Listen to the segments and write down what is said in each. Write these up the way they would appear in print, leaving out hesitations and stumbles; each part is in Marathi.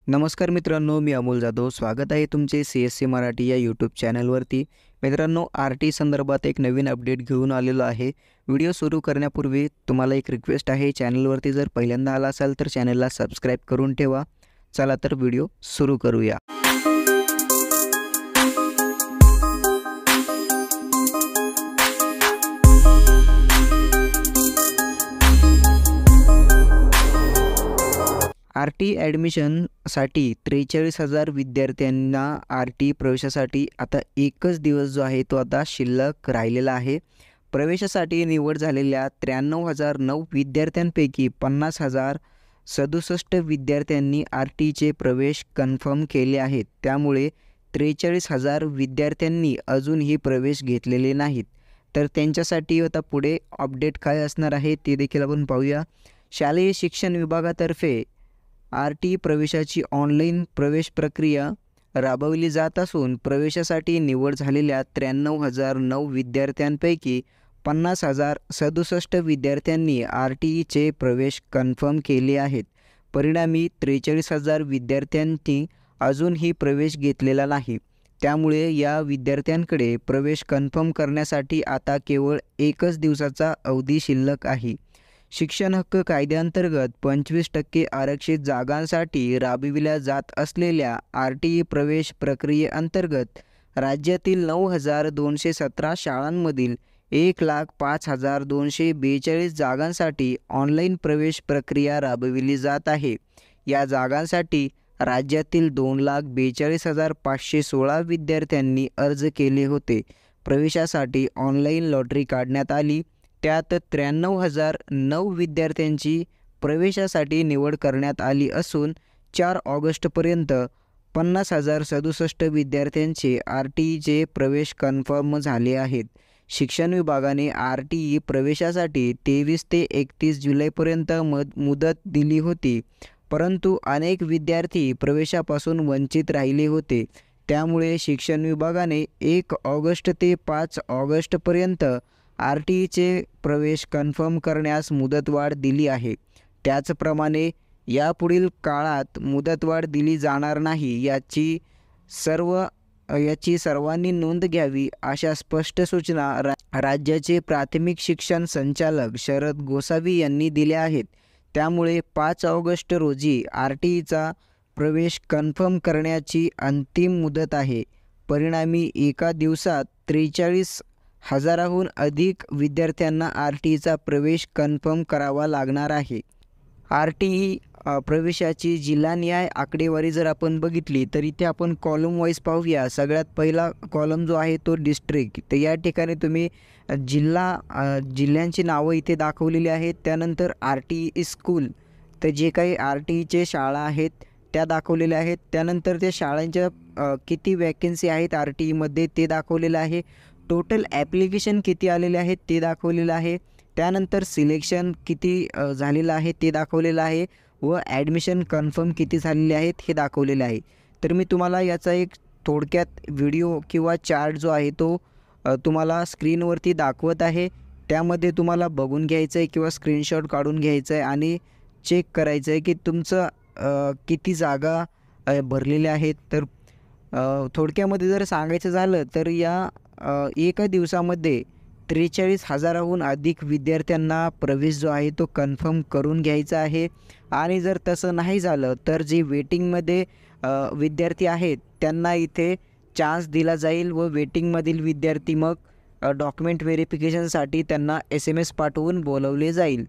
नमस्कार मित्रांनो, मी अमोल जाधव. स्वागत आहे तुमचे CSC मराठी या यूट्यूब चॅनलवरती. मित्रांनो, RT संदर्भात एक नवीन अपडेट घेऊन आलेलो आहे. व्हिडिओ सुरू करण्यापूर्वी तुम्हाला एक रिक्वेस्ट आहे, चॅनलवरती जर पहिल्यांदा आला असाल तर चॅनलला सबस्क्राईब करून ठेवा. चला तर व्हिडिओ सुरू करूया. RT ॲडमिशनसाठी 43,000 विद्यार्थ्यांना RT प्रवेशासाठी आता एकच दिवस जो आहे तो आता शिल्लक राहिलेला आहे. प्रवेशासाठी निवड झालेल्या 93,009 विद्यार्थ्यांपैकी 50,067 विद्यार्थ्यांनी RTचे प्रवेश कन्फर्म केले आहेत. त्यामुळे 43,000 विद्यार्थ्यांनी अजूनही प्रवेश घेतलेले नाहीत. तर त्यांच्यासाठी आता पुढे अपडेट काय असणार आहे ते देखील आपण पाहूया. शालेय शिक्षण विभागातर्फे RT प्रवेशाची ऑनलाईन प्रवेश प्रक्रिया राबवली जात असून प्रवेशासाठी निवड झालेल्या 93,009 विद्यार्थ्यांपैकी 50,067 विद्यार्थ्यांनी RTचे प्रवेश कन्फर्म केले आहेत. परिणामी 43,000 विद्यार्थ्यांनी अजूनही प्रवेश घेतलेला नाही. त्यामुळे या विद्यार्थ्यांकडे प्रवेश कन्फर्म करण्यासाठी आता केवळ एकच दिवसाचा अवधी शिल्लक आहे. शिक्षण हक्क कायद्याअंतर्गत 25% आरक्षित जागांसाठी राबविल्या जात असलेल्या RT प्रवेश प्रक्रियेअंतर्गत राज्यातील 9,217 शाळांमधील 1,05,242 जागांसाठी ऑनलाईन प्रवेश प्रक्रिया राबविली जात आहे. या जागांसाठी राज्यातील 2,42,516 विद्यार्थ्यांनी अर्ज केले होते. प्रवेशासाठी ऑनलाईन लॉटरी काढण्यात आली. त्यात 93,009 विद्यार्थ्यांची प्रवेशासाठी निवड करण्यात आली असून 4 ऑगस्टपर्यंत 50,067 विद्यार्थ्यांचे RTचे प्रवेश कन्फर्म झाले आहेत. शिक्षण विभागाने RT प्रवेशासाठी 23 ते 31 जुलैपर्यंत मुदत दिली होती, परंतु अनेक विद्यार्थी प्रवेशापासून वंचित राहिले होते. त्यामुळे शिक्षण विभागाने 1 ऑगस्ट ते 5 ऑगस्टपर्यंत RTचे प्रवेश कन्फर्म करण्यास मुदतवाढ दिली आहे. त्याचप्रमाणे यापुढील काळात मुदतवाढ दिली जाणार नाही याची सर्वांनी नोंद घ्यावी, अशा स्पष्ट सूचना राज्याचे प्राथमिक शिक्षण संचालक शरद गोसावी यांनी दिल्या आहेत. त्यामुळे 5 ऑगस्ट रोजी RTचा प्रवेश कन्फर्म करण्याची अंतिम मुदत आहे. परिणामी एका दिवसात 43,000हून अधिक विद्यार्थ्यांना RTचा प्रवेश कन्फर्म करावा लागणार आहे. RT प्रवेशाची जिल्हानिहाय आकडेवारी जर आपण बघितली तर इथे आपण कॉलम वाईज पाहूया. सगळ्यात पहिला कॉलम जो आहे तो डिस्ट्रिक्ट. तर या ठिकाणी तुम्ही जिल्ह्यांची नावं इथे दाखवलेली आहेत. त्यानंतर RT स्कूल, तर जे काही RTचे शाळा आहेत त्या दाखवलेल्या आहेत. त्यानंतर त्या शाळांच्या किती वॅकन्सी आहेत RTमध्ये ते दाखवलेलं आहे. टोटल ॲप्लिकेशन किती आलेले आहेत ते दाखवलेलं आहे. त्यानंतर सिलेक्शन किती झालेलं आहे ते दाखवलेलं आहे व ॲडमिशन कन्फर्म किती झालेले आहेत हे दाखवलेलं आहे. तर मी तुम्हाला याचा एक थोडक्यात व्हिडिओ किंवा चार्ट जो आहे तो तुम्हाला स्क्रीनवरती दाखवत आहे. त्यामध्ये तुम्हाला बघून घ्यायचं आहे किंवा स्क्रीनशॉट काढून घ्यायचं आहे आणि चेक करायचं आहे की तुमचं किती जागा भरलेल्या आहेत. तर थोडक्यामध्ये जर सांगायचं झालं तर या एका दिवसामध्ये 43,000हून अधिक विद्यार्थ्यांना प्रवेश जो आहे तो कन्फर्म करून घ्यायचा आहे. आणि जर तसं नाही झालं तर जे वेटिंगमध्ये विद्यार्थी आहेत त्यांना इथे चान्स दिला जाईल व वेटिंगमधील विद्यार्थी मग डॉक्युमेंट व्हेरिफिकेशनसाठी त्यांना SMS पाठवून बोलवले जाईल.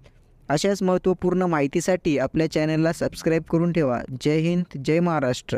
अशाच महत्त्वपूर्ण माहितीसाठी आपल्या चॅनलला सबस्क्राईब करून ठेवा. जय हिंद, जय महाराष्ट्र.